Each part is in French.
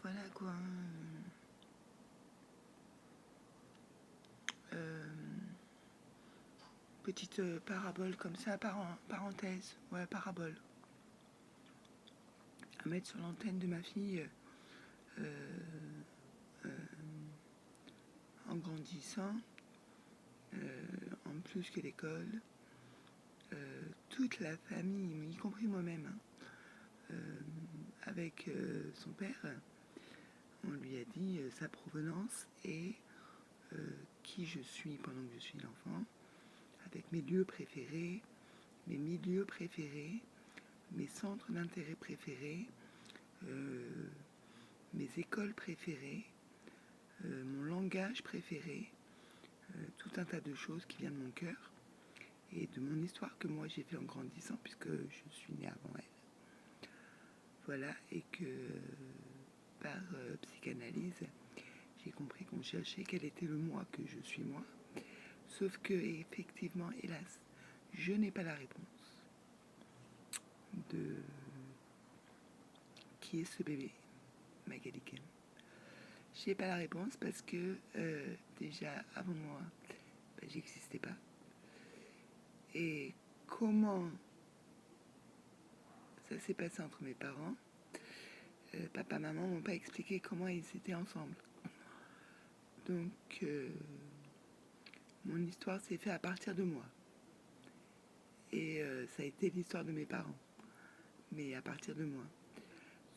voilà quoi. Petite parabole comme ça, parenthèse, ouais, parabole. À mettre sur l'antenne de ma fille en grandissant, en plus que l'école, toute la famille, y compris moi-même, avec son père, on lui a dit sa provenance et qui je suis pendant que je suis l'enfant, avec mes lieux préférés, mes milieux préférés, mes centres d'intérêt préférés, mes écoles préférées, mon langage préféré, tout un tas de choses qui viennent de mon cœur et de mon histoire que moi j'ai fait en grandissant puisque je suis née avant elle. Voilà, et que par psychanalyse, j'ai compris qu'on cherchait quel était le moi que je suis moi. Sauf que, effectivement, hélas, je n'ai pas la réponse de qui est ce bébé, Magali Kem. Je n'ai pas la réponse parce que déjà avant moi, j'existais pas. Et comment ça s'est passé entre mes parents, papa et maman m'ont pas expliqué comment ils étaient ensemble. Donc mon histoire s'est faite à partir de moi. Et ça a été l'histoire de mes parents, mais à partir de moi.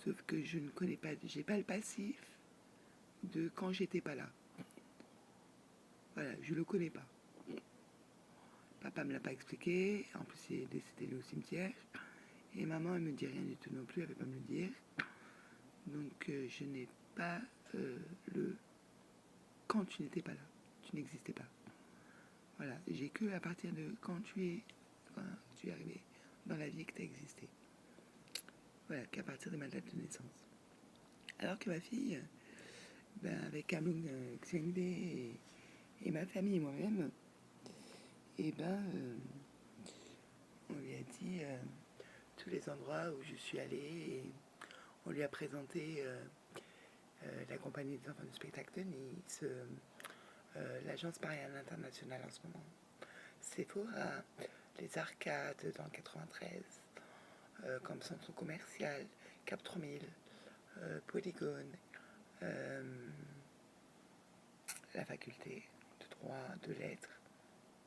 Sauf que je ne connais pas, j'ai pas le passif de quand j'étais pas là. Voilà, je le connais pas. Papa me l'a pas expliqué, en plus il est décédé au cimetière. Et maman, elle me dit rien du tout non plus, elle veut pas me le dire. Donc je n'ai pas le quand tu n'étais pas là, tu n'existais pas. Voilà, j'ai que à partir de quand tu es arrivé dans la vie que tu as existé. Voilà, qu'à partir de ma date de naissance. Alors que ma fille, avec Kamlung Xingde et ma famille et moi-même, on lui a dit tous les endroits où je suis allée et on lui a présenté la compagnie des enfants du spectacle de Nice, l'agence Marianne Internationale en ce moment, Sephora, les Arcades dans le 93, comme centre commercial, Cap 3000, Polygone, la faculté de droit, de lettres,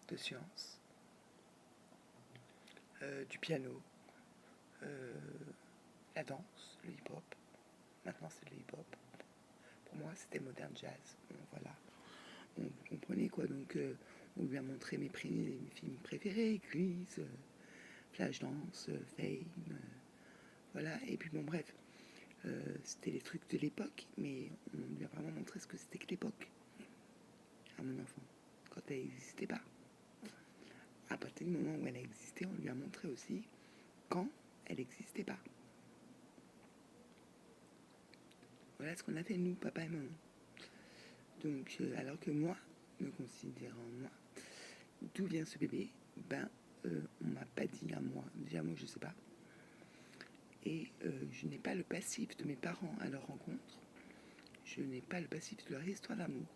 de sciences, du piano, la danse, le hip-hop. Maintenant c'est le hip-hop. Pour moi c'était modern jazz. Bon, voilà. Vous comprenez quoi, donc on lui a montré mes films préférés, Grease, Flashdance, Fame, voilà, et puis bon bref, c'était les trucs de l'époque, mais on lui a vraiment montré ce que c'était que l'époque, à mon enfant, quand elle n'existait pas. À partir du moment où elle a existé, on lui a montré aussi quand elle n'existait pas. Voilà ce qu'on a fait nous, papa et maman. Donc, alors que moi, me considérant moi, d'où vient ce bébé, on m'a pas dit à moi. Déjà, moi, je sais pas. Et je n'ai pas le passif de mes parents à leur rencontre. Je n'ai pas le passif de leur histoire d'amour.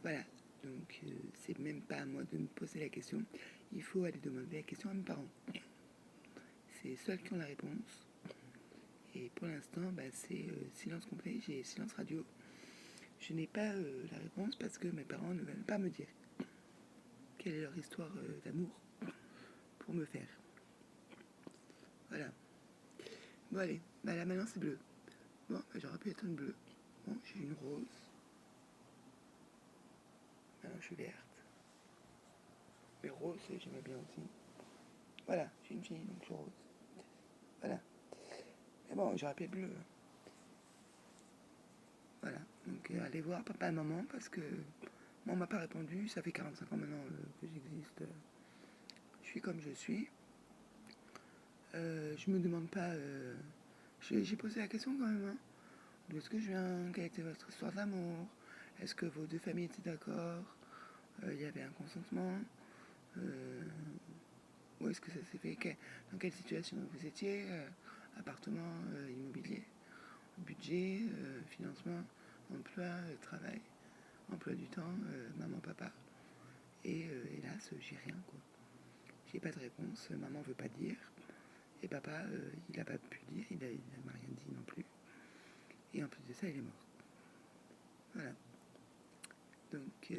Voilà. Donc, c'est même pas à moi de me poser la question. Il faut aller demander la question à mes parents. C'est les seuls qui ont la réponse. Et pour l'instant, c'est silence complet. J'ai silence radio. Je n'ai pas la réponse parce que mes parents ne veulent pas me dire quelle est leur histoire d'amour pour me faire. Voilà. Bon, allez. Là, maintenant, c'est bleu. Bon, j'aurais pu être une bleue. Bon, j'ai une rose. Maintenant, je suis verte. Mais rose, j'aimais bien aussi. Voilà, je suis une fille, donc je suis rose. Voilà. Mais bon, j'aurais pu être bleu. Voilà. Donc, allez voir papa et maman parce que moi, on m'a pas répondu. Ça fait 45 ans maintenant que j'existe. Je suis comme je suis. Je me demande pas. J'ai posé la question quand même. Hein. D'où est-ce que je viens? Quelle était votre histoire d'amour? Est-ce que vos deux familles étaient d'accord? Il y avait un consentement? Où est-ce que ça s'est fait? Dans quelle situation vous étiez? appartement, immobilier, budget, financement, emploi, travail, emploi du temps, maman, papa. Et hélas, j'ai rien, quoi. J'ai pas de réponse, maman veut pas dire. Et papa, il a pas pu dire, il m'a rien dit non plus. Et en plus de ça, il est mort. Voilà. Donc,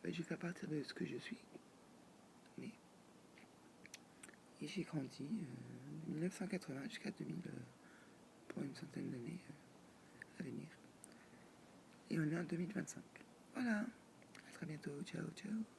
je vais faire partir de ce que je suis. Mais, et j'ai grandi de 1980 jusqu'à 2000 pour une centaine d'années à venir. Et on est en 2025. Voilà. À très bientôt. Ciao, ciao.